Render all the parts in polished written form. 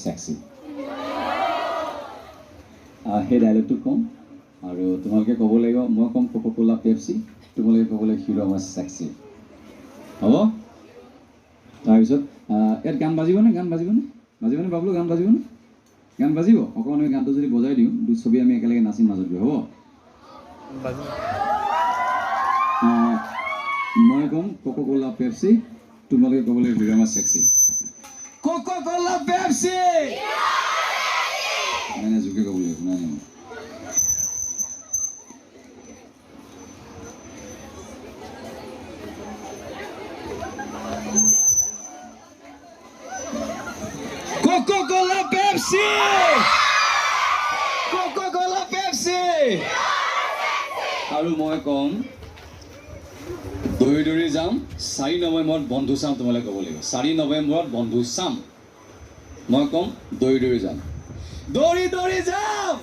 sexy. Hey dialogue to come. আৰু তোমালোকে ক'ব লাগিব মই কম কোকা-কোলা পেপচি তোমালোকে ক'ব লাগিব হিৰো আমাৰ sexy. হ'ব? তাৰপিছত ইয়াত গান বাজিবনে বাবলু গান বাজিবনে গান বাজিব অকণমান আমি গানটো যদি বজাই দিওঁ দুই ছবি আমি একেলগে নাচিম মাজত গৈ হ'ব মই কম কোকা-কোলা পেপচি তোমালোকে ক'ব লাগিব হিৰো আমাৰ sexy. কোকা-কোলা পেপচি মানে জোকে ক'ব লাগিব নাই Coca-Cola Pepsi! Coca-Cola Pepsi! আৰু মই কম দৌৰি যাম 4 নৱেম্বৰত বন্ধু চাম তোমালোকে ক'ব লাগিব 4 নৱেম্বৰত বন্ধু চাম মই কম দৌৰি যাম দৌৰি যাম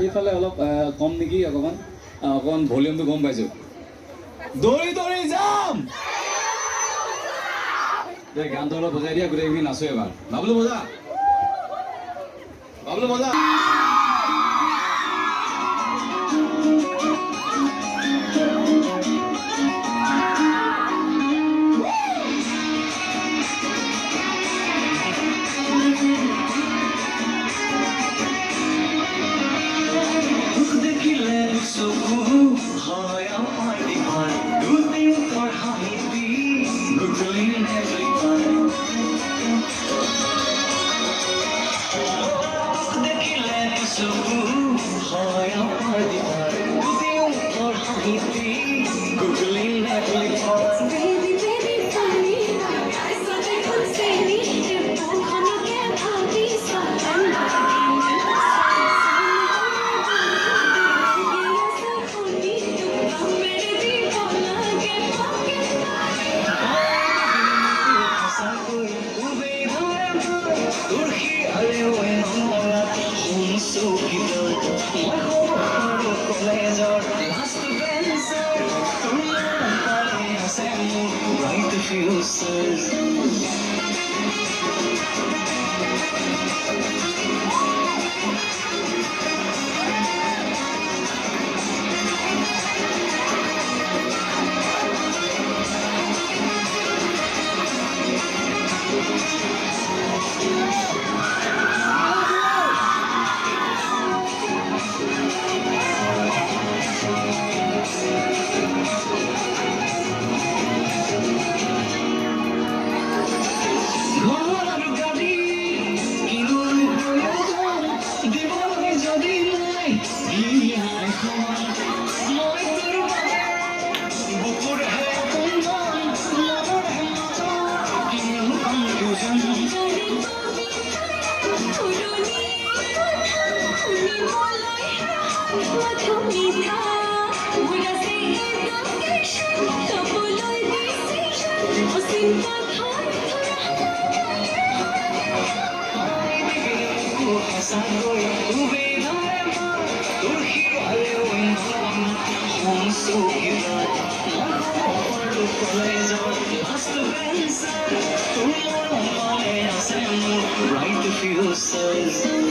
এইফালে অলপ কম নেকি অকণমান ভলিউমটো কম পাইছো দৌৰি যাম গানটো অলপ বজাই দিয়া গোটেইখিনি নাচো এবাৰ বাবলু বজা Right to feel so